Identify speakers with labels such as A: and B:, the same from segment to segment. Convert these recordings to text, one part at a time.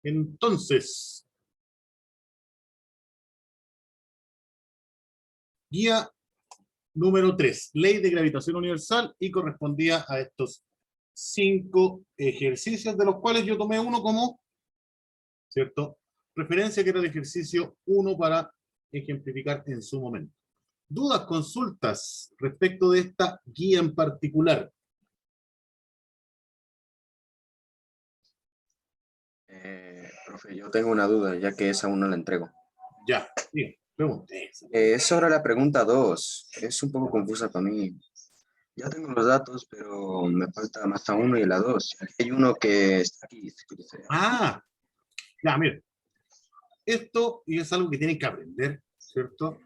A: Entonces, guía número 3, ley de gravitación universal, y correspondía a estos 5 ejercicios, de los cuales yo tomé uno como, ¿cierto?, referencia, que era el ejercicio 1 para ejemplificar en su momento. ¿Dudas, consultas respecto de esta guía en particular?
B: Profe, yo tengo una duda, ya que esa aún no la entrego.
A: Ya, bien, pregunte.
B: Es sobre la pregunta 2. Es un poco confusa para mí. Ya tengo los datos, pero me falta más a 1 y la 2. Hay uno que está aquí.
A: Ah, ya, mire. Esto, y es algo que tienen que aprender, ¿cierto?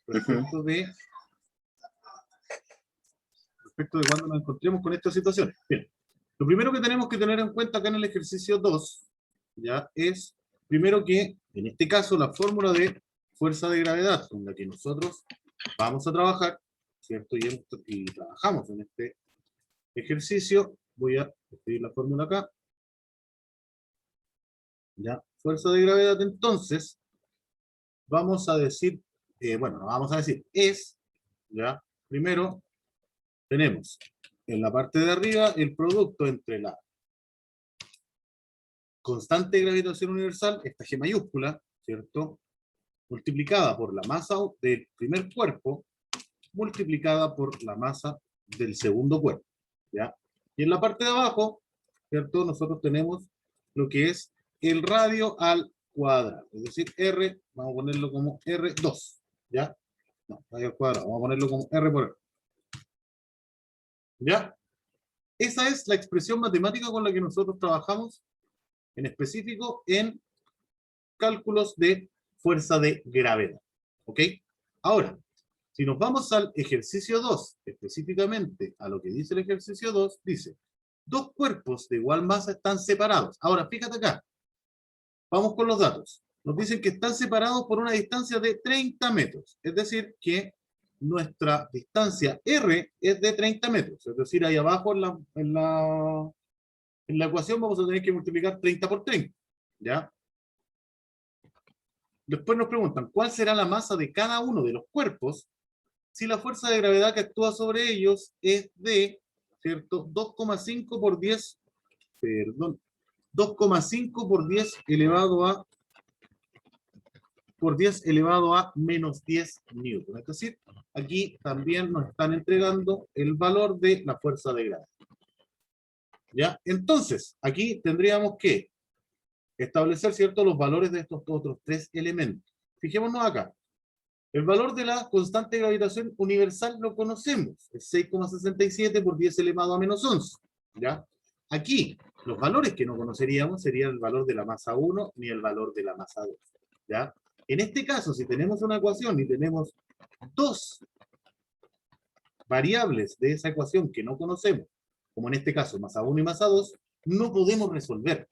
A: Respecto de cuando nos encontremos con estas situaciones. Bien, lo primero que tenemos que tener en cuenta acá en el ejercicio 2, ya, es, primero que, en este caso, la fórmula de fuerza de gravedad con la que nosotros vamos a trabajar, ¿cierto? Y trabajamos en este ejercicio. Voy a escribir la fórmula acá. Ya, fuerza de gravedad, entonces, vamos a decir, bueno, no vamos a decir, es, ya, primero, tenemos en la parte de arriba el producto entre la constante de gravitación universal, esta G mayúscula, ¿cierto?, multiplicada por la masa del primer cuerpo, multiplicada por la masa del segundo cuerpo, ¿ya? Y en la parte de abajo, ¿cierto?, nosotros tenemos lo que es el radio al cuadrado, es decir, R, vamos a ponerlo como R2, ¿ya? No, radio al cuadrado, vamos a ponerlo como R por R. ¿Ya? Esa es la expresión matemática con la que nosotros trabajamos, en específico en cálculos de fuerza de gravedad. ¿Ok? Ahora, si nos vamos al ejercicio 2, específicamente a lo que dice el ejercicio 2, dice, dos cuerpos de igual masa están separados. Ahora, fíjate acá. Vamos con los datos. Nos dicen que están separados por una distancia de 30 metros. Es decir, que nuestra distancia R es de 30 metros. Es decir, ahí abajo en la ecuación vamos a tener que multiplicar 30 por 30. ¿Ya? Después nos preguntan, ¿cuál será la masa de cada uno de los cuerpos si la fuerza de gravedad que actúa sobre ellos es de, ¿cierto?, 2,5 por 10, perdón, 2,5 por 10 elevado a menos 10 newton. Es decir, aquí también nos están entregando el valor de la fuerza de gravedad. ¿Ya? Entonces, aquí tendríamos que establecer, ¿cierto?, los valores de estos otros 3 elementos. Fijémonos acá. El valor de la constante de gravitación universal lo conocemos. Es 6,67 por 10 elevado a menos 11. ¿Ya? Aquí, los valores que no conoceríamos serían el valor de la masa 1 ni el valor de la masa 2. ¿Ya? En este caso, si tenemos una ecuación y tenemos dos variables de esa ecuación que no conocemos, como en este caso masa 1 y masa 2, no podemos resolver.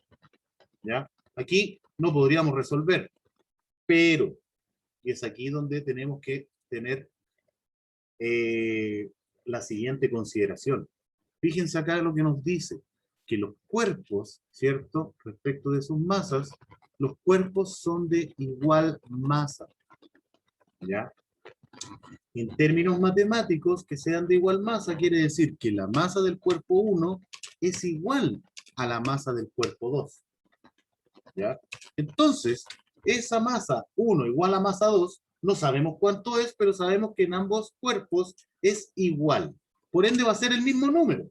A: ¿Ya? Aquí no podríamos resolver, pero, y es aquí donde tenemos que tener la siguiente consideración. Fíjense acá lo que nos dice, que los cuerpos, ¿cierto?, respecto de sus masas, los cuerpos son de igual masa. ¿Ya? En términos matemáticos, que sean de igual masa quiere decir que la masa del cuerpo 1 es igual a la masa del cuerpo 2. ¿Ya? Entonces, esa masa 1 igual a masa 2, no sabemos cuánto es, pero sabemos que en ambos cuerpos es igual. Por ende va a ser el mismo número.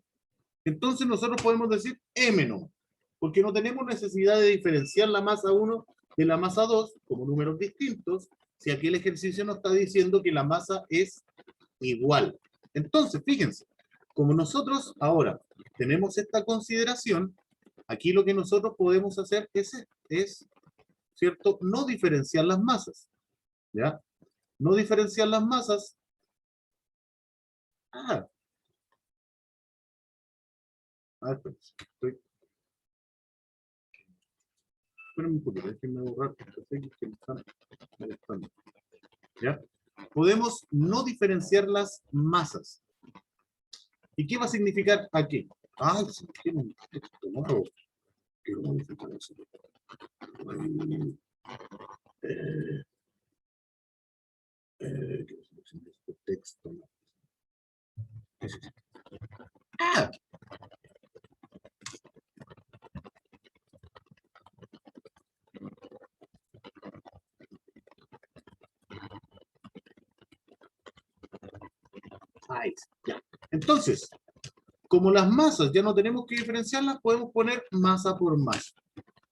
A: Entonces nosotros podemos decir M no, porque no tenemos necesidad de diferenciar la masa 1 de la masa 2 como números distintos, si aquí el ejercicio nos está diciendo que la masa es igual. Entonces, fíjense, como nosotros ahora tenemos esta consideración, aquí lo que nosotros podemos hacer es, ¿cierto?, no diferenciar las masas. ¿Ya? No diferenciar las masas. A ver, espérenme un poquito, déjenme borrar estos X que me están molestando. ¿Ya? Podemos no diferenciar las masas. ¿Y qué va a significar aquí? Ah, sí, quiero modificar eso. Este texto. Ah, ahí está, ya. Entonces, como las masas ya no tenemos que diferenciarlas, podemos poner masa por masa.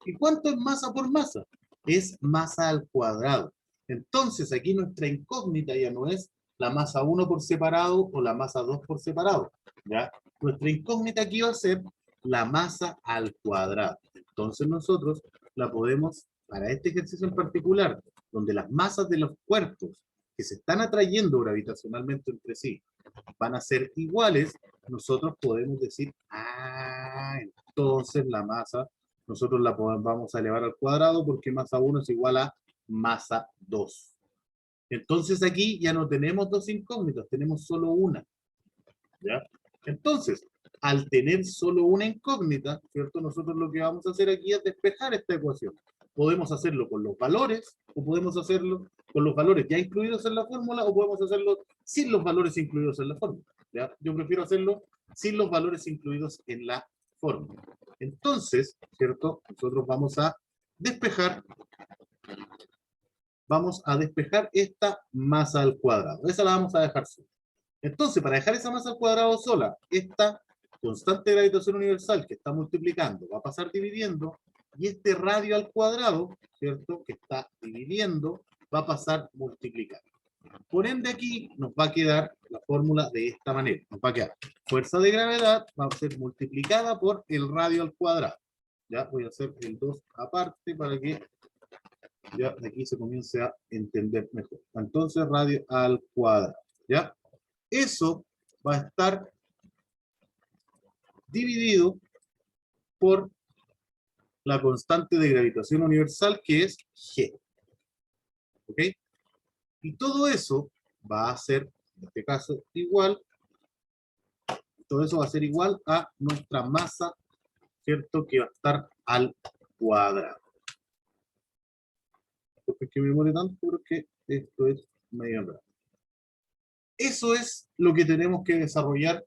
A: ¿Y cuánto es masa por masa? Es masa al cuadrado. Entonces, aquí nuestra incógnita ya no es la masa 1 por separado o la masa 2 por separado, ¿ya? Nuestra incógnita aquí va a ser la masa al cuadrado. Entonces, nosotros la podemos, para este ejercicio en particular, donde las masas de los cuerpos que se están atrayendo gravitacionalmente entre sí van a ser iguales, nosotros podemos decir, entonces la masa nosotros la vamos a elevar al cuadrado porque masa 1 es igual a masa 2. Entonces aquí ya no tenemos dos incógnitas, tenemos solo una. ¿Ya? Entonces, al tener solo una incógnita, ¿cierto? Nosotros lo que vamos a hacer aquí es despejar esta ecuación. Podemos hacerlo con los valores, o podemos hacerlo con los valores ya incluidos en la fórmula, o podemos hacerlo sin los valores incluidos en la fórmula. ¿Ya? Yo prefiero hacerlo sin los valores incluidos en la fórmula. Entonces, ¿cierto? Nosotros vamos a despejar esta masa al cuadrado. Esa la vamos a dejar sola. Entonces, para dejar esa masa al cuadrado sola, esta constante de gravitación universal que está multiplicando va a pasar dividiendo, y este radio al cuadrado, ¿cierto? Que está dividiendo, va a pasar multiplicando. Por ende, aquí nos va a quedar la fórmula de esta manera. Nos va a quedar fuerza de gravedad va a ser multiplicada por el radio al cuadrado. Ya voy a hacer el 2 aparte para que ya de aquí se comience a entender mejor. Entonces, radio al cuadrado. ¿Ya? Eso va a estar dividido por la constante de gravitación universal, que es G. ¿Ok? Y todo eso va a ser, en este caso, igual, todo eso va a ser igual a nuestra masa, ¿cierto? Que va a estar al cuadrado. ¿Por qué me demore tanto? Porque esto es medio enredado. Eso es lo que tenemos que desarrollar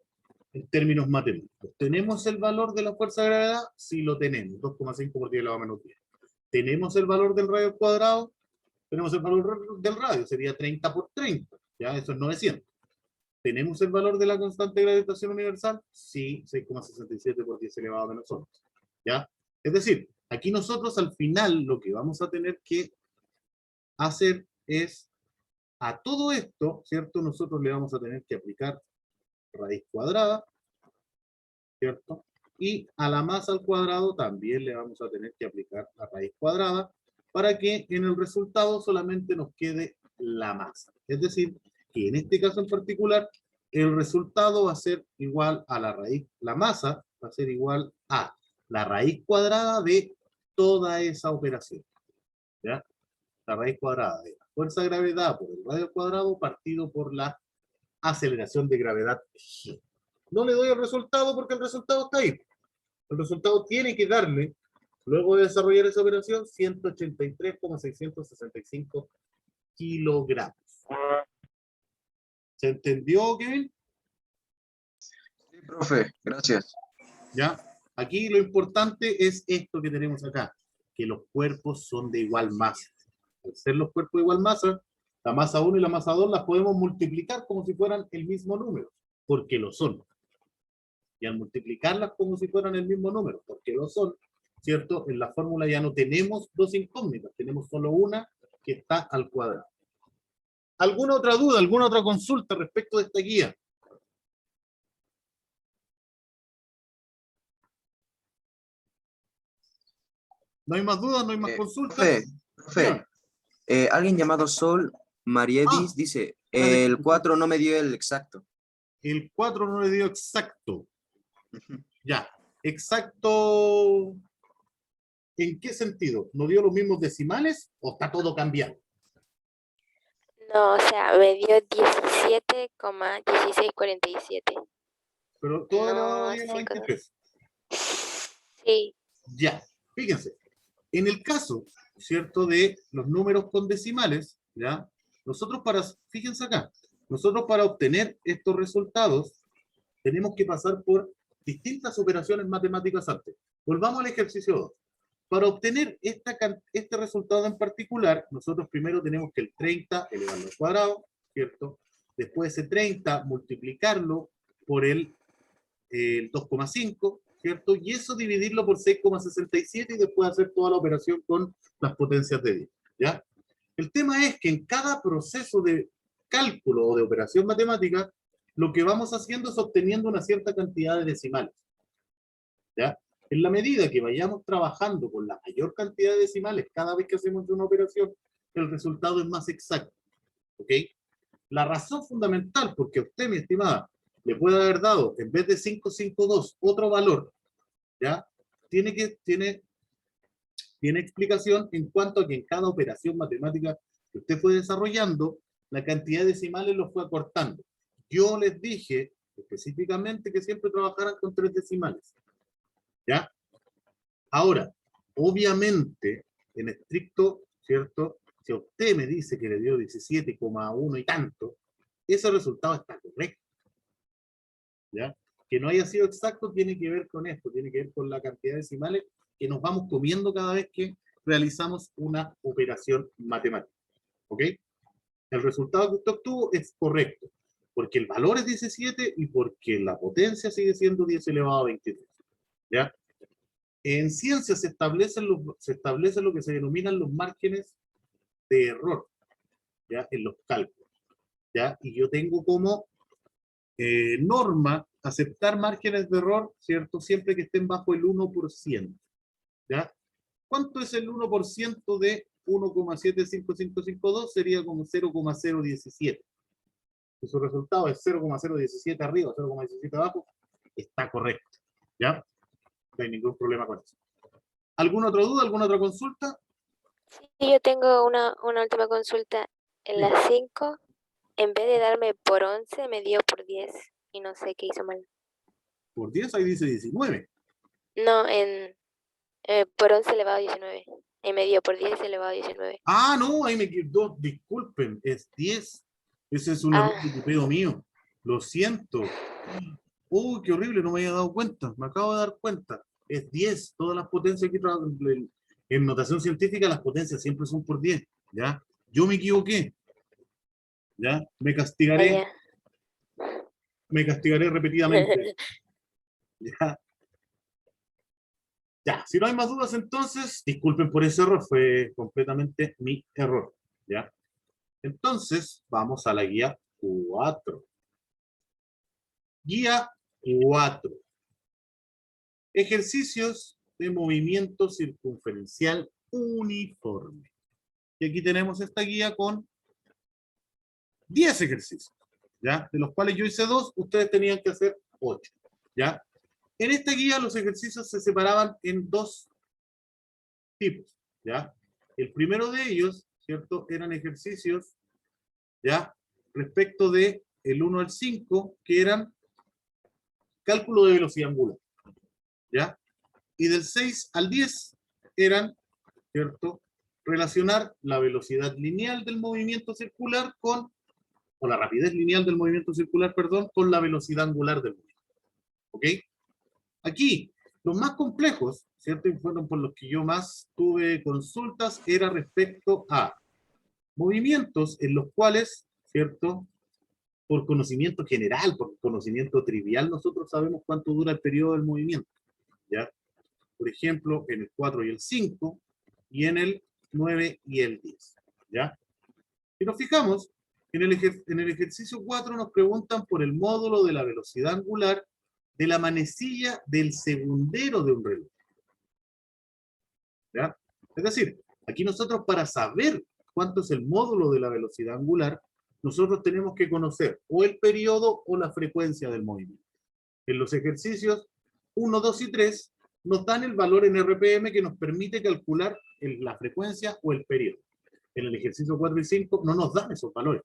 A: en términos matemáticos. ¿Tenemos el valor de la fuerza de gravedad? Sí lo tenemos, 2,5 por 10 elevado a menos 10. ¿Tenemos el valor del radio al cuadrado? Tenemos el valor del radio, sería 30 por 30, ¿ya? Eso es 900. ¿Tenemos el valor de la constante de gravitación universal? Sí, 6,67 por 10 elevado a menos 11, ¿ya? Es decir, aquí nosotros al final lo que vamos a tener que hacer es, a todo esto, ¿cierto? Nosotros le vamos a tener que aplicar raíz cuadrada, ¿cierto? Y a la masa al cuadrado también le vamos a tener que aplicar la raíz cuadrada para que en el resultado solamente nos quede la masa. Es decir, que en este caso en particular, el resultado va a ser igual a la raíz, la masa va a ser igual a la raíz cuadrada de toda esa operación. ¿Ya? La raíz cuadrada de la fuerza de gravedad por el radio al cuadrado partido por la aceleración de gravedad G. No le doy el resultado porque el resultado está ahí. El resultado tiene que darme, luego de desarrollar esa operación, 183,665 kilogramos. ¿Se entendió, Kevin?
B: Sí, profe, gracias.
A: ¿Ya? Aquí lo importante es esto que tenemos acá, que los cuerpos son de igual masa. Al ser los cuerpos de igual masa, la masa 1 y la masa 2 las podemos multiplicar como si fueran el mismo número, porque lo son. Y al multiplicarlas como si fueran el mismo número, porque lo son, ¿cierto? En la fórmula ya no tenemos dos incógnitas, tenemos solo una que está al cuadrado. ¿Alguna otra duda, alguna otra consulta respecto de esta guía? ¿No hay más dudas, no hay más consultas?
B: Profe, alguien llamado Sol Mariedis dice, el 4 no me dio el exacto.
A: El 4 no le dio exacto. Ya, exacto. ¿En qué sentido? ¿No dio los mismos decimales o está todo cambiado?
C: No, o sea, me dio 17,1647.
A: Pero todo
C: No,
A: elevado a 23.
C: sí.
A: Ya, fíjense. En el caso, ¿cierto?, de los números con decimales, ¿ya? Fíjense acá, nosotros para obtener estos resultados tenemos que pasar por distintas operaciones matemáticas antes. Volvamos al ejercicio 2. Para obtener este resultado en particular, nosotros primero tenemos que el 30 elevarlo al cuadrado, ¿cierto? Después ese 30 multiplicarlo por el 2,5, ¿cierto? Y eso dividirlo por 6,67 y después hacer toda la operación con las potencias de 10, ¿ya? El tema es que en cada proceso de cálculo o de operación matemática, lo que vamos haciendo es obteniendo una cierta cantidad de decimales, ¿ya? En la medida que vayamos trabajando con la mayor cantidad de decimales cada vez que hacemos una operación, el resultado es más exacto, ¿ok? La razón fundamental porque a usted, mi estimada, le puede haber dado, en vez de 552, otro valor, ¿ya? Tiene explicación en cuanto a que en cada operación matemática que usted fue desarrollando, la cantidad de decimales lo fue acortando. Yo les dije específicamente que siempre trabajaran con 3 decimales, ¿ya? Ahora, obviamente, en estricto, ¿cierto? Si usted me dice que le dio 17,1 y tanto, ese resultado está correcto, ¿ya? Que no haya sido exacto tiene que ver con esto, tiene que ver con la cantidad de decimales que nos vamos comiendo cada vez que realizamos una operación matemática, ¿ok? El resultado que usted obtuvo es correcto, porque el valor es 17 y porque la potencia sigue siendo 10 elevado a 23, ¿ya? En ciencia se establece lo que se denominan los márgenes de error, ¿ya? En los cálculos, ¿ya? Y yo tengo como norma aceptar márgenes de error, ¿cierto? Siempre que estén bajo el 1%, ¿ya? ¿Cuánto es el 1% de 1,75552? Sería como 0,017. Si su resultado es 0,017 arriba, 0,17 abajo, está correcto, ¿ya? No hay ningún problema con eso. ¿Alguna otra duda, alguna otra consulta?
C: Sí, yo tengo una última consulta. En
A: Sí.
C: las 5, en vez de darme por 11, me dio por 10. Y no sé qué hizo mal.
A: Por 10 ahí dice 19.
C: No, por 11 elevado a 19. Y me dio por 10 elevado a 19.
A: Ah, no, ahí me quedó, disculpen, es 10. Ese es un error de
C: Ah,
A: tipeo mío. Lo siento. Uy, qué horrible, no me había dado cuenta. Me acabo de dar cuenta. Es 10. Todas las potencias aquí en notación científica, las potencias siempre son por 10. ¿Ya? Yo me equivoqué. ¿Ya?
C: allá.
A: Me castigaré repetidamente. ¿Ya? Ya, si no hay más dudas entonces, disculpen por ese error, fue completamente mi error. ¿Ya? Entonces, vamos a la guía 4. Guía 4. Ejercicios de movimiento circunferencial uniforme. Y aquí tenemos esta guía con 10 ejercicios, ¿ya? De los cuales yo hice 2, ustedes tenían que hacer 8, ¿ya? En esta guía los ejercicios se separaban en 2 tipos, ¿ya? El primero de ellos, ¿cierto? Eran ejercicios, ¿ya? Respecto de el 1 al 5, que eran cálculo de velocidad angular, ¿ya? Y del 6 al 10 eran, ¿cierto? Relacionar la velocidad lineal del movimiento circular o la rapidez lineal del movimiento circular, perdón, con la velocidad angular del movimiento. ¿Ok? Aquí, los más complejos, ¿cierto? Y fueron por los que yo más tuve consultas, era respecto a movimientos en los cuales, ¿cierto? Por conocimiento general, por conocimiento trivial, nosotros sabemos cuánto dura el periodo del movimiento, ¿ya? Por ejemplo, en el 4 y el 5, y en el 9 y el 10, ¿ya? Si nos fijamos, en el ejercicio 4 nos preguntan por el módulo de la velocidad angular de la manecilla del segundero de un reloj, ¿ya? Es decir, aquí nosotros para saber cuánto es el módulo de la velocidad angular, nosotros tenemos que conocer o el periodo o la frecuencia del movimiento. En los ejercicios 1, 2 y 3 nos dan el valor en RPM que nos permite calcular la frecuencia o el periodo. En el ejercicio 4 y 5 no nos dan esos valores.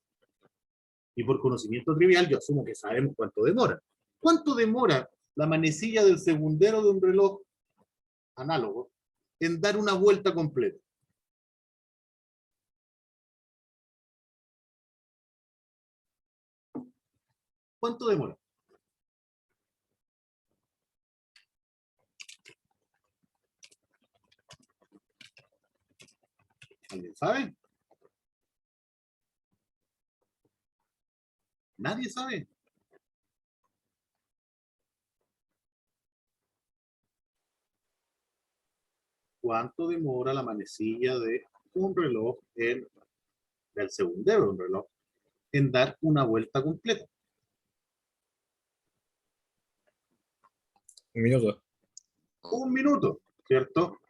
A: Y por conocimiento trivial yo asumo que sabemos cuánto demora. ¿Cuánto demora la manecilla del segundero de un reloj análogo en dar una vuelta completa? ¿Cuánto demora? ¿Alguien sabe? ¿Nadie sabe? ¿Cuánto demora la manecilla de un reloj del segundero de un reloj en dar una vuelta completa?
D: 1 minuto.
A: 1 minuto, ¿cierto?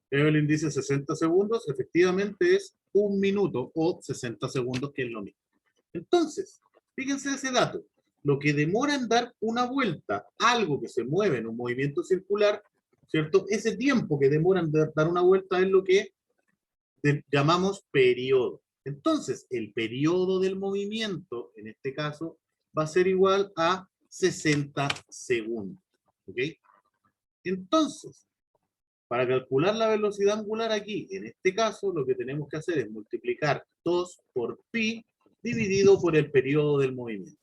A: Evelyn dice 60 segundos, efectivamente es 1 minuto o 60 segundos, que es lo mismo. Entonces, fíjense ese dato. Lo que demora en dar una vuelta, algo que se mueve en un movimiento circular, ¿cierto? Ese tiempo que demora en dar una vuelta es lo que llamamos periodo. Entonces, el periodo del movimiento, en este caso, va a ser igual a 60 segundos. ¿Ok? Entonces, para calcular la velocidad angular aquí, en este caso, lo que tenemos que hacer es multiplicar 2 por pi dividido por el periodo del movimiento.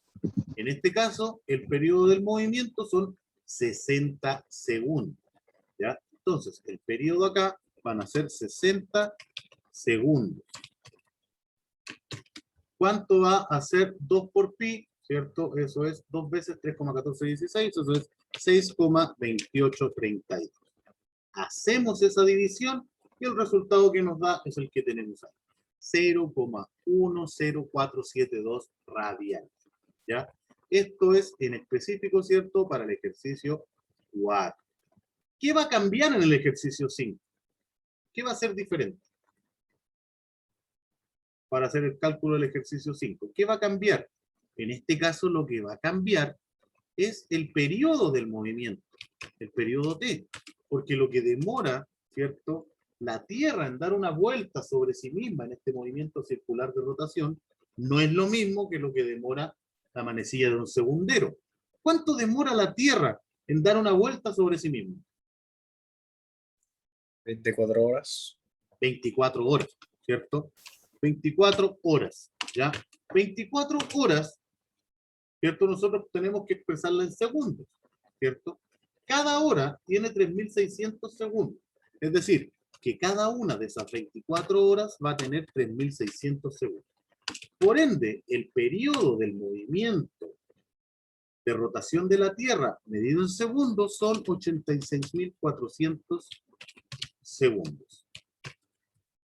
A: En este caso, el periodo del movimiento son 60 segundos. ¿Ya? Entonces, el periodo acá van a ser 60 segundos. ¿Cuánto va a ser 2 por pi? ¿Cierto? Eso es 2 veces 3,1416, eso es 6,2832. Hacemos esa división y el resultado que nos da es el que tenemos ahí. 0,10472 radianes. ¿Ya? Esto es en específico, ¿cierto? Para el ejercicio 4. ¿Qué va a cambiar en el ejercicio 5? ¿Qué va a ser diferente? Para hacer el cálculo del ejercicio 5. ¿Qué va a cambiar? En este caso lo que va a cambiar es el periodo del movimiento, el periodo T, porque lo que demora, ¿cierto?, la Tierra en dar una vuelta sobre sí misma en este movimiento circular de rotación, no es lo mismo que lo que demora la manecilla de un segundero. ¿Cuánto demora la Tierra en dar una vuelta sobre sí misma?
D: 24 horas.
A: 24 horas, ¿cierto? 24 horas, ¿ya? 24 horas, ¿cierto? Nosotros tenemos que expresarla en segundos, ¿cierto? Cada hora tiene 3600 segundos. Es decir, que cada una de esas 24 horas va a tener 3600 segundos. Por ende, el periodo del movimiento de rotación de la Tierra medido en segundos son 86.400 segundos.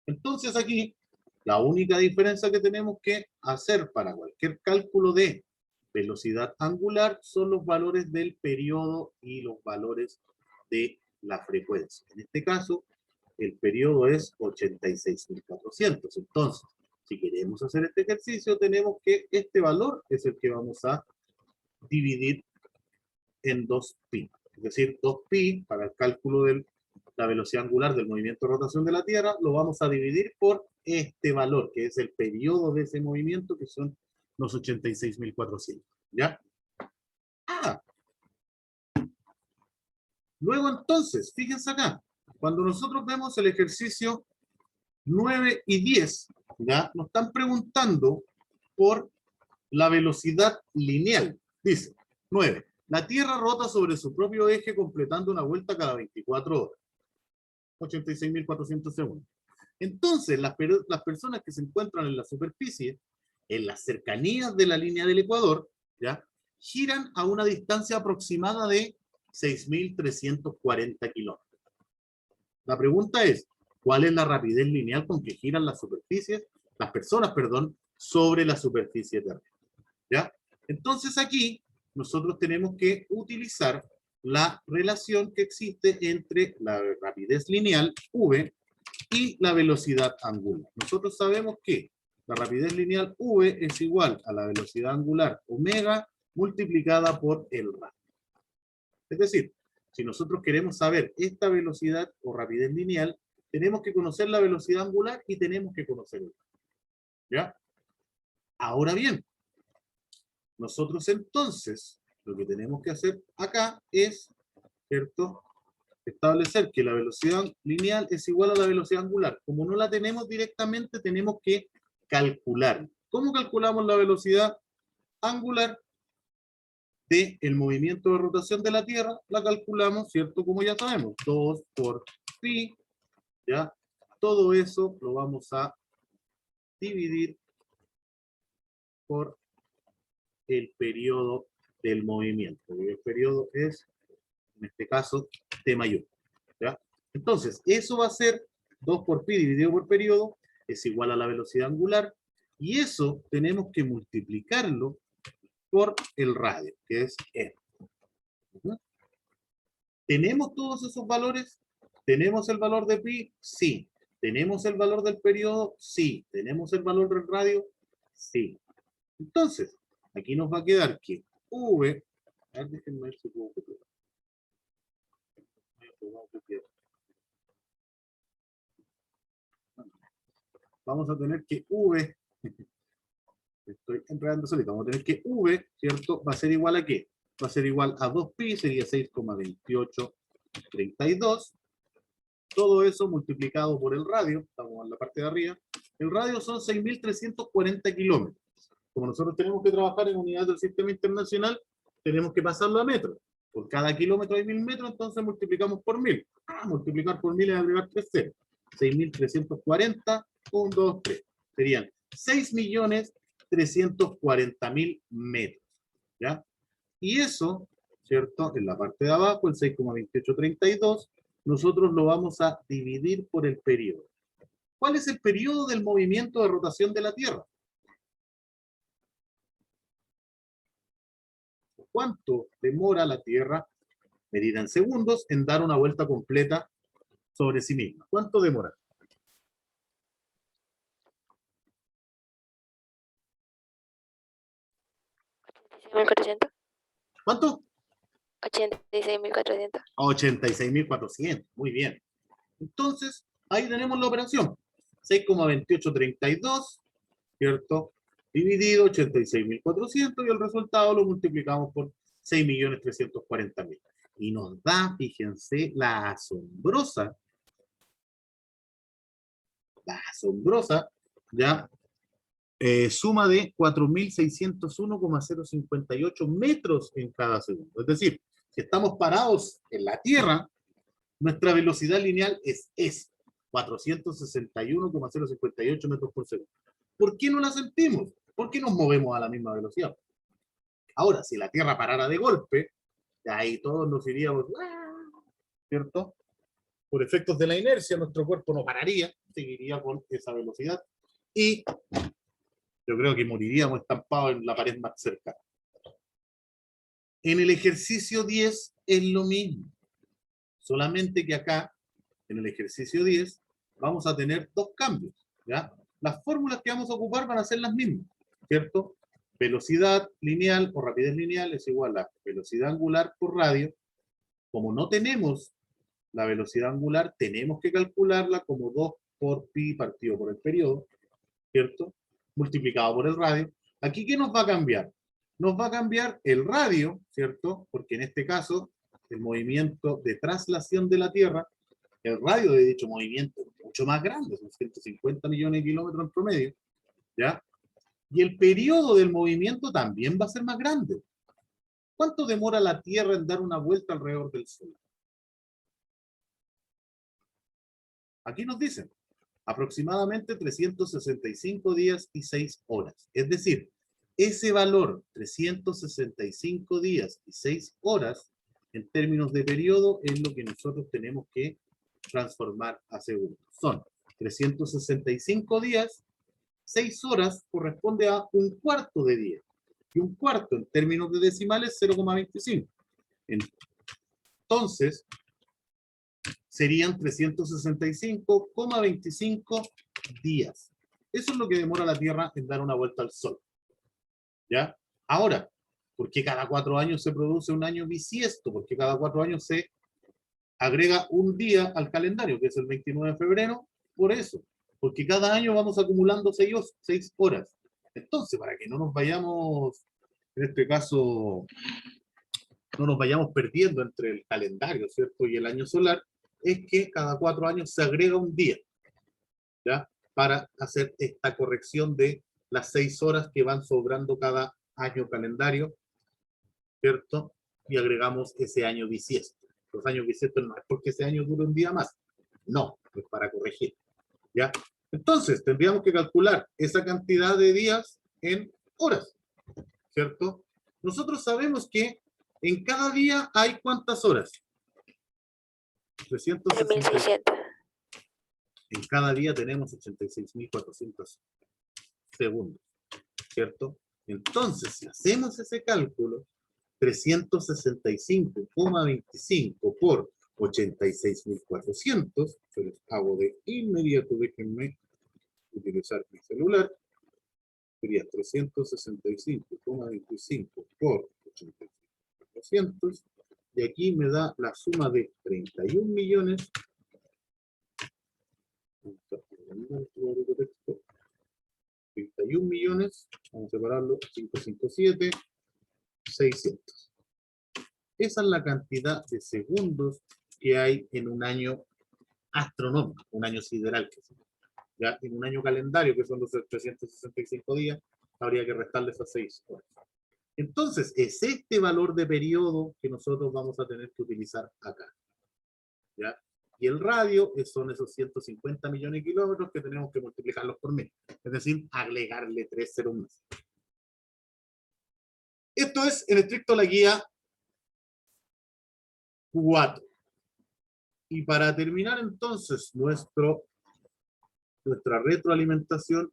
A: Entonces aquí, la única diferencia que tenemos que hacer para cualquier cálculo de velocidad angular son los valores del periodo y los valores de la frecuencia. En este caso, el periodo es 86.400. Entonces, si queremos hacer este ejercicio, tenemos que este valor es el que vamos a dividir en 2pi. Es decir, 2pi para el cálculo de la velocidad angular del movimiento de rotación de la Tierra, lo vamos a dividir por este valor, que es el periodo de ese movimiento, que son los 86.400. ¿Ya? Luego entonces, fíjense acá, cuando nosotros vemos el ejercicio 9 y 10, ¿ya? Nos están preguntando por la velocidad lineal. Dice, 9. La Tierra rota sobre su propio eje completando una vuelta cada 24 horas. 86.400 segundos. Entonces, las personas que se encuentran en la superficie, en las cercanías de la línea del ecuador, ¿ya?, giran a una distancia aproximada de 6.340 kilómetros. La pregunta es, ¿cuál es la rapidez lineal con que giran las personas, sobre la superficie terrestre? ¿Ya? Entonces aquí nosotros tenemos que utilizar la relación que existe entre la rapidez lineal, v, y la velocidad angular. Nosotros sabemos que la rapidez lineal v es igual a la velocidad angular omega multiplicada por el radio. Es decir, si nosotros queremos saber esta velocidad o rapidez lineal, tenemos que conocer la velocidad angular y tenemos que conocer el radio. ¿Ya? Ahora bien, nosotros entonces, lo que tenemos que hacer acá es, ¿cierto?, establecer que la velocidad lineal es igual a la velocidad angular. Como no la tenemos directamente, tenemos que calcular. ¿Cómo calculamos la velocidad angular del movimiento de rotación de la Tierra? La calculamos, ¿cierto? Como ya sabemos, 2 por pi, ¿ya? Todo eso lo vamos a dividir por el periodo del movimiento. Y el periodo es, en este caso, T mayor, ¿ya? Entonces, eso va a ser 2 por pi dividido por periodo, es igual a la velocidad angular, y eso tenemos que multiplicarlo por el radio, que es esto. ¿Tenemos todos esos valores? ¿Tenemos el valor de pi? Sí. ¿Tenemos el valor del periodo? Sí. ¿Tenemos el valor del radio? Sí. Entonces, aquí nos va a quedar que V, a ver, déjenme ver si puedo copiar. Vamos a tener que V, estoy enredando solito, vamos a tener que V, ¿cierto? Va a ser igual a ¿qué? Va a ser igual a 2pi, sería 6,2832. Todo eso multiplicado por el radio, estamos en la parte de arriba. El radio son 6.340 kilómetros. Como nosotros tenemos que trabajar en unidades del sistema internacional, tenemos que pasarlo a metros. Por cada kilómetro hay 1.000 metros, entonces multiplicamos por 1.000. Multiplicar por 1.000 es agregar 3 ceros. 6.340, 1, 2, 3. Serían 6.340.000 metros. ¿Ya? Y eso, ¿cierto? En la parte de abajo, el 6,2832, nosotros lo vamos a dividir por el periodo. ¿Cuál es el periodo del movimiento de rotación de la Tierra? ¿Cuánto demora la Tierra, medida en segundos, en dar una vuelta completa sobre sí misma? ¿Cuánto demora?
C: ¿86.400?
A: ¿Cuánto?
C: 86.400.
A: 86.400. Muy bien. Entonces, ahí tenemos la operación. 6,2832, ¿cierto? Dividido 86.400 y el resultado lo multiplicamos por 6.340.000. Y nos da, fíjense, la asombrosa, ya, suma de 4.601,058 metros en cada segundo. Es decir, si estamos parados en la Tierra, nuestra velocidad lineal es 461,058 metros por segundo. ¿Por qué no la sentimos? ¿Por qué nos movemos a la misma velocidad? Ahora, si la Tierra parara de golpe, ahí todos nos iríamos, ¿cierto? Por efectos de la inercia, nuestro cuerpo no pararía, seguiría con esa velocidad y yo creo que moriríamos estampados en la pared más cercana. En el ejercicio 10 es lo mismo, solamente que acá, en el ejercicio 10, vamos a tener dos cambios, ¿ya? Las fórmulas que vamos a ocupar van a ser las mismas, ¿cierto? Velocidad lineal o rapidez lineal es igual a velocidad angular por radio. Como no tenemos la velocidad angular, tenemos que calcularla como 2 por pi partido por el periodo, ¿cierto? Multiplicado por el radio. ¿Aquí qué nos va a cambiar? Nos va a cambiar el radio, ¿cierto? Porque en este caso, el movimiento de traslación de la Tierra, el radio de dicho movimiento es mucho más grande, son 150 millones de kilómetros en promedio, ¿ya? Y el periodo del movimiento también va a ser más grande. ¿Cuánto demora la Tierra en dar una vuelta alrededor del Sol? Aquí nos dicen, aproximadamente 365 días y 6 horas. Es decir, ese valor, 365 días y 6 horas, en términos de periodo, es lo que nosotros tenemos que transformar a segundos. Son 365 días, 6 horas corresponde a un cuarto de día. Y un cuarto, en términos de decimales, 0,25. Entonces, serían 365,25 días. Eso es lo que demora la Tierra en dar una vuelta al Sol. ¿Ya? Ahora, ¿por qué cada 4 años se produce un año bisiesto? Porque cada 4 años se agrega un día al calendario, que es el 29 de febrero, por eso. Porque cada año vamos acumulando 6 horas. Entonces, para que no nos vayamos, en este caso, no nos vayamos perdiendo entre el calendario, ¿cierto? Y el año solar, es que cada 4 años se agrega un día, ¿ya? Para hacer esta corrección de las 6 horas que van sobrando cada año calendario, ¿cierto? Y agregamos ese año bisiesto. Los años bisiestos no es porque ese año dure un día más, no, es para corregir, ¿ya? Entonces, tendríamos que calcular esa cantidad de días en horas, ¿cierto? Nosotros sabemos que en cada día hay ¿cuántas horas? 360.
C: 3600.
A: En cada día tenemos 86.400 segundos, ¿cierto? Entonces, si hacemos ese cálculo, 365,25 por 86.400, se los hago de inmediato, déjenme utilizar mi celular, sería 365,25 por 86.400, y aquí me da la suma de 31 millones, 31 millones, vamos a separarlo, 557, 600. Esa es la cantidad de segundos que hay en un año astronómico, un año sideral. Ya en un año calendario, que son los 365 días, habría que restarle esas 6 horas. Entonces, es este valor de periodo que nosotros vamos a tener que utilizar acá. ¿Ya? Y el radio son esos 150 millones de kilómetros que tenemos que multiplicarlos por 1000. Es decir, agregarle 3 ceros más. Esto es, en estricto, la guía 4. Y para terminar entonces nuestra retroalimentación,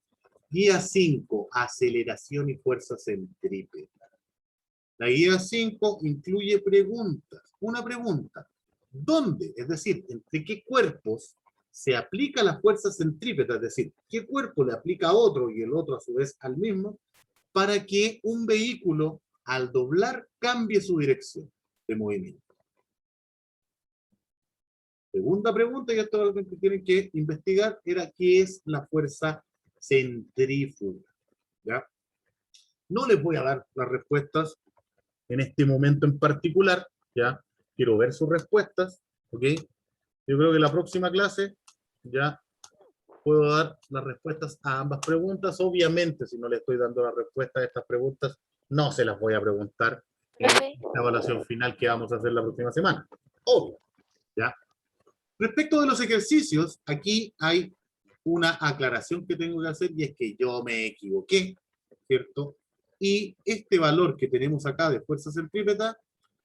A: guía 5, aceleración y fuerza centrípeta. La guía 5 incluye preguntas. Una pregunta, ¿dónde? Es decir, ¿entre qué cuerpos se aplica la fuerza centrípeta? Es decir, ¿qué cuerpo le aplica a otro y el otro a su vez al mismo para que un vehículo al doblar cambie su dirección de movimiento? Segunda pregunta, y esto es algo que tienen que investigar, era ¿qué es la fuerza centrífuga? ¿Ya? No les voy a dar las respuestas en este momento en particular, ¿ya? Quiero ver sus respuestas, ¿ok? Yo creo que en la próxima clase ya puedo dar las respuestas a ambas preguntas. Obviamente, si no le estoy dando la respuesta a estas preguntas, no se las voy a preguntar en la evaluación final que vamos a hacer la próxima semana. Obvio, ¿ya? Respecto de los ejercicios, aquí hay una aclaración que tengo que hacer y es que yo me equivoqué, ¿cierto? Y este valor que tenemos acá de fuerza centrípeta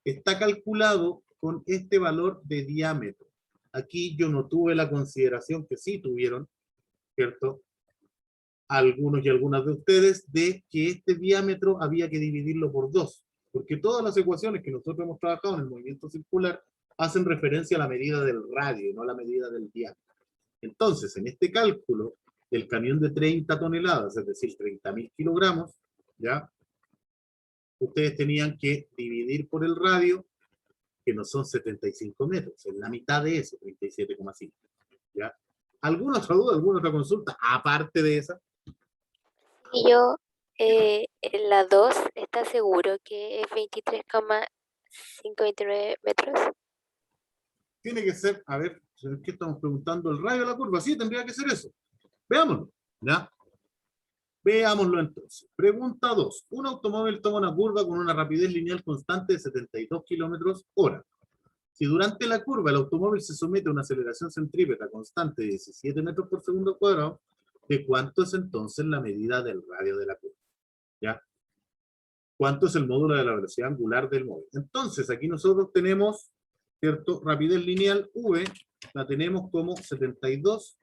A: está calculado con este valor de diámetro. Aquí yo no tuve la consideración que sí tuvieron, ¿cierto? Algunos y algunas de ustedes, de que este diámetro había que dividirlo por 2, porque todas las ecuaciones que nosotros hemos trabajado en el movimiento circular hacen referencia a la medida del radio, no a la medida del diámetro. Entonces, en este cálculo, el camión de 30 toneladas, es decir, 30.000 kilogramos, ¿ya? Ustedes tenían que dividir por el radio, que no son 75 metros, es la mitad de eso, 37,5. ¿Ya? ¿Alguna otra duda, alguna otra consulta, aparte de esa?
C: Y yo, en la 2, ¿está seguro que es 23,529 metros?
A: Tiene que ser, a ver, ¿qué estamos preguntando? ¿El radio de la curva? Sí, tendría que ser eso. Veámoslo, ¿ya? Veámoslo entonces. Pregunta 2. Un automóvil toma una curva con una rapidez lineal constante de 72 kilómetros hora. Si durante la curva el automóvil se somete a una aceleración centrípeta constante de 17 metros por segundo cuadrado, ¿de cuánto es entonces la medida del radio de la curva? ¿Ya? ¿Cuánto es el módulo de la velocidad angular del móvil? Entonces, aquí nosotros tenemos, ¿cierto? Rapidez lineal V, la tenemos como 72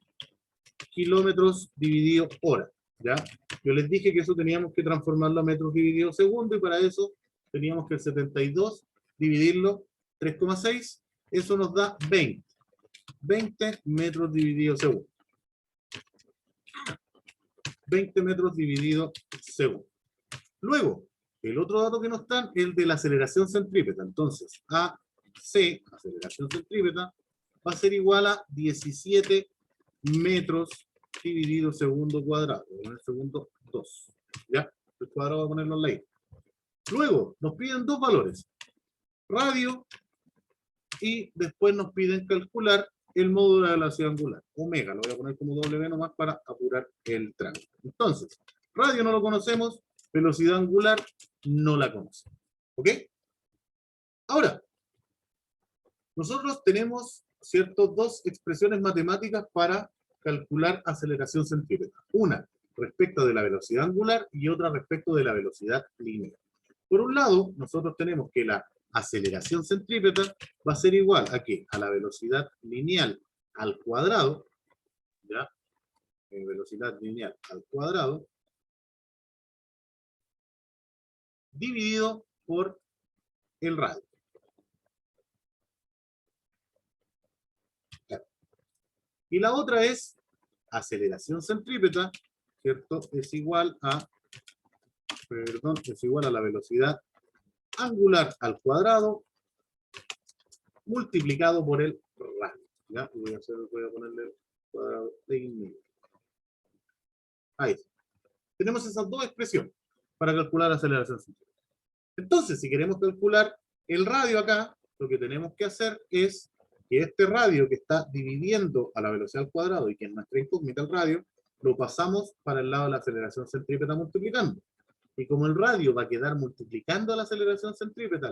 A: kilómetros dividido hora, ¿ya? Yo les dije que eso teníamos que transformarlo a metros dividido segundo, y para eso teníamos que el 72 dividirlo 3,6, eso nos da 20. 20 metros dividido segundo. 20 metros dividido segundo. Luego, el otro dato que nos dan es el de la aceleración centrípeta. Entonces, AC, aceleración centrípeta, va a ser igual a 17 metros dividido segundo cuadrado. Voy a poner segundo 2. ¿Ya? El cuadrado voy a ponerlo en la I. Luego, nos piden dos valores. radio, y después nos piden calcular el módulo de la velocidad angular, omega, lo voy a poner como W nomás para apurar el trámite. Entonces, radio no lo conocemos, velocidad angular no la conocemos. ¿Ok? Ahora, nosotros tenemos, ¿cierto?, dos expresiones matemáticas para calcular aceleración centrípeta. Una respecto de la velocidad angular y otra respecto de la velocidad lineal. Por un lado, nosotros tenemos que la aceleración centrípeta va a ser igual a ¿qué? A la velocidad lineal al cuadrado, ¿ya? Velocidad lineal al cuadrado, dividido por el radio. Claro. Y la otra es aceleración centrípeta, ¿cierto? Es igual a la velocidad angular al cuadrado multiplicado por el radio. ¿Ya? Voy a ponerle el cuadrado de inmediato. Ahí está. Tenemos esas dos expresiones para calcular la aceleración centrípeta. Entonces, si queremos calcular el radio acá, lo que tenemos que hacer es que este radio que está dividiendo a la velocidad al cuadrado y que es nuestra incógnita el radio, lo pasamos para el lado de la aceleración centrípeta multiplicando. Y como el radio va a quedar multiplicando a la aceleración centrípeta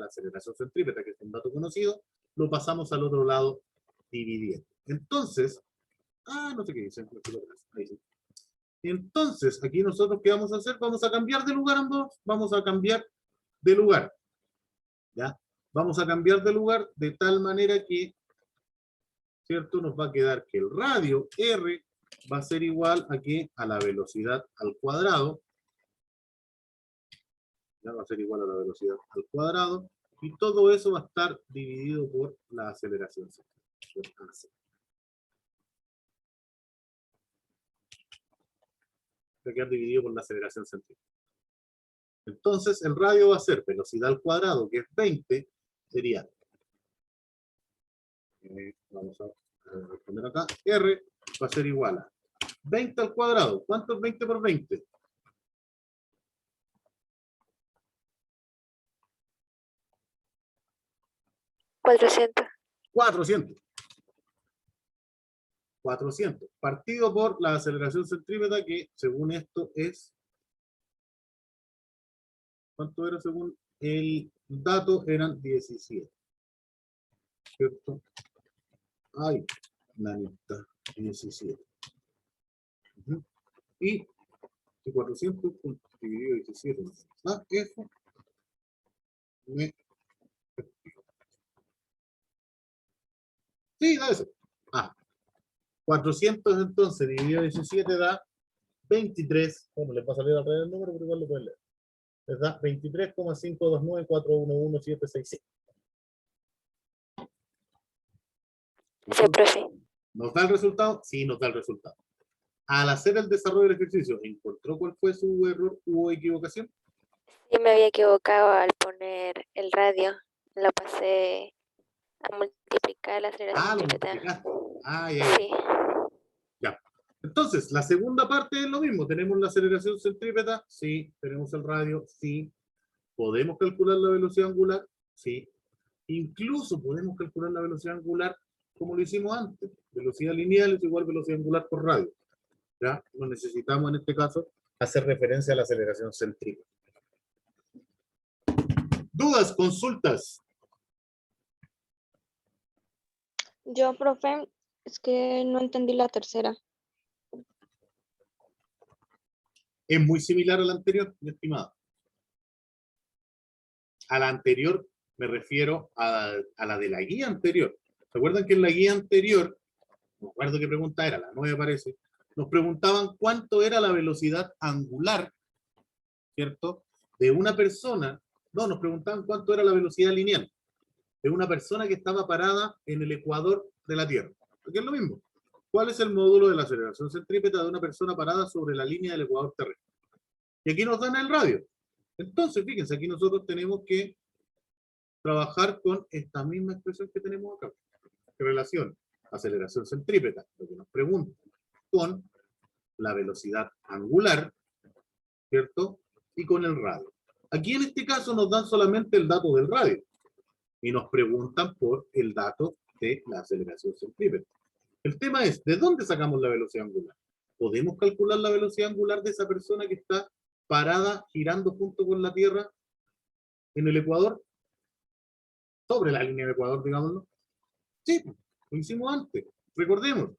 A: que es un dato conocido, lo pasamos al otro lado dividiendo. Entonces, no sé qué dice. Ahí sí. Entonces, aquí nosotros, ¿qué vamos a hacer? Vamos a cambiar de lugar ambos. Vamos a cambiar de lugar. ¿Ya? Vamos a cambiar de lugar de tal manera que, ¿cierto? Nos va a quedar que el radio R va a ser igual a ¿qué? A la velocidad al cuadrado. Ya va a ser igual a la velocidad al cuadrado. Y todo eso va a estar dividido por la aceleración. Va a quedar dividido por la aceleración centrípeta. Entonces, el radio va a ser velocidad al cuadrado, que es 20, sería, vamos a poner acá, R va a ser igual a 20 al cuadrado. ¿Cuánto es 20 por 20?
C: 400.
A: 400. 400. Partido por la aceleración centrípeta, que según esto es... ¿Cuánto era según el dato? Eran 17. ¿Cierto? Ay, nanita, 17. Y 400 dividido 17. Eso me... Sí, da eso. 400 entonces dividido 17 da 23. ¿Cómo le va a salir al revés el número? Pero igual lo pueden leer. Les da 23,529411765.
C: Sí, profe.
A: ¿Nos da el resultado? Sí, nos da el resultado. Al hacer el desarrollo del ejercicio, ¿encontró cuál fue su error? ¿Hubo equivocación?
C: Sí, me había equivocado al poner el radio. Lo pasé a multiplicar la aceleración
A: Lo
C: centrípeta.
A: multiplicaste. Ya.
C: Sí.
A: Ya. Entonces, la segunda parte es lo mismo. Tenemos la aceleración centrípeta, sí. Tenemos el radio, sí. ¿Podemos calcular la velocidad angular? Sí. Incluso podemos calcular la velocidad angular como lo hicimos antes. Velocidad lineal es igual a velocidad angular por radio. ¿Ya? No necesitamos en este caso hacer referencia a la aceleración centrípeta. ¿Dudas? ¿Consultas?
D: Yo, profe, es que no entendí la tercera.
A: Es muy similar a la anterior, mi estimado. A la anterior me refiero a la de la guía anterior. ¿Se acuerdan que en la guía anterior, no recuerdo qué pregunta era, la 9 parece, nos preguntaban cuánto era la velocidad angular, ¿cierto? De una persona, nos preguntaban cuánto era la velocidad lineal de una persona que estaba parada en el ecuador de la Tierra. Porque es lo mismo. ¿Cuál es el módulo de la aceleración centrípeta de una persona parada sobre la línea del ecuador terrestre? Y aquí nos dan el radio. Entonces, fíjense, aquí nosotros tenemos que trabajar con esta misma expresión que tenemos acá. Que relaciona aceleración centrípeta, lo que nos pregunta, con la velocidad angular, ¿cierto? Y con el radio. Aquí en este caso nos dan solamente el dato del radio. y nos preguntan por el dato de la aceleración centrípeta. El tema es, ¿de dónde sacamos la velocidad angular? ¿Podemos calcular la velocidad angular de esa persona que está parada, girando junto con la Tierra en el ecuador? Sobre la línea de ecuador, digámoslo. Sí, lo hicimos antes. Recordemos.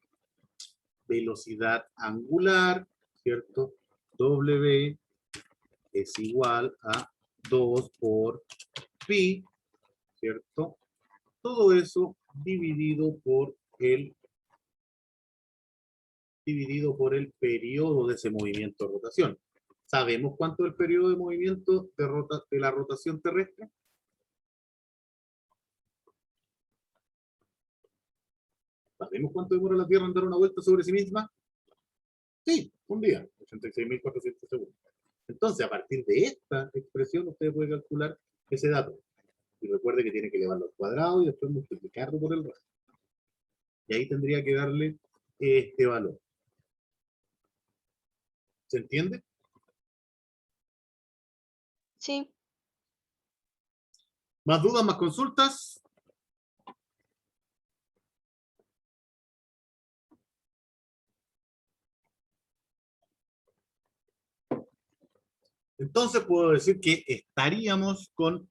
A: Velocidad angular, ¿cierto? W es igual a 2 por pi, ¿cierto? Todo eso dividido por el periodo de ese movimiento de rotación. ¿Sabemos cuánto es el periodo de movimiento de la rotación terrestre? ¿Sabemos cuánto demora la Tierra en dar una vuelta sobre sí misma? Sí, un día, 86.400 segundos. Entonces, a partir de esta expresión, usted puede calcular ese dato. Y recuerde que tiene que elevarlo al cuadrado y después multiplicarlo por el radio. Y ahí tendría que darle este valor. ¿Se entiende?
D: Sí.
A: ¿Más dudas, más consultas? Entonces puedo decir que estaríamos con,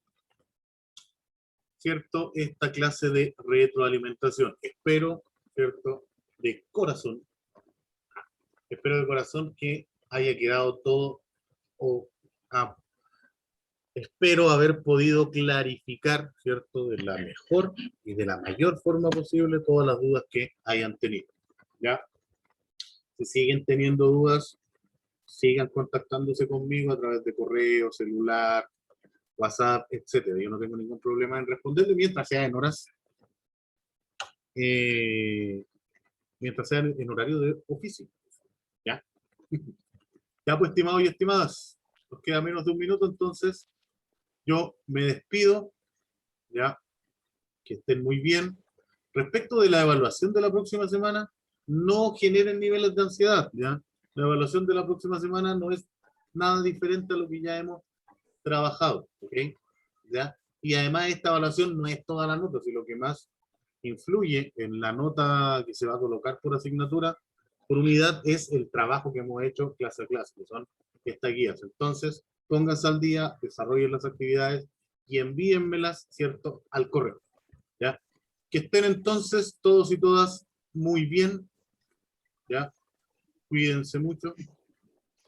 A: ¿cierto?, esta clase de retroalimentación. Espero, ¿cierto?, de corazón, que haya quedado todo, espero haber podido clarificar, ¿cierto?, de la mejor y de la mayor forma posible todas las dudas que hayan tenido. ¿Ya? Si siguen teniendo dudas, sigan contactándose conmigo a través de correo, celular, WhatsApp, etcétera. Yo no tengo ningún problema en responderle mientras sea en horas, mientras sea en horario de oficio. ¿Ya? Ya, pues, estimados y estimadas, nos queda menos de un minuto, entonces yo me despido. Ya, que estén muy bien. Respecto de la evaluación de la próxima semana, no generen niveles de ansiedad. ¿Ya? La evaluación de la próxima semana no es nada diferente a lo que ya hemos trabajado. ¿Ok? ¿Ya? Y además esta evaluación no es toda la nota, sino lo que más influye en la nota que se va a colocar por asignatura, por unidad, es el trabajo que hemos hecho clase a clase, que son estas guías. Entonces, pónganse al día, desarrollen las actividades y envíenmelas, ¿cierto?, al correo. ¿Ya? Que estén entonces todos y todas muy bien. ¿Ya? Cuídense mucho.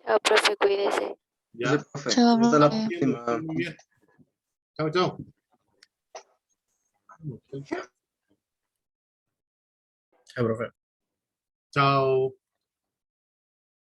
C: Chao, profe, cuídese.
A: ¿Ya?
B: Profe.
E: Chao,
B: Hasta la
E: profe.
A: Estén
B: próxima.
A: muy bien. Chao, chao.
E: Chao, profe.
A: Chao.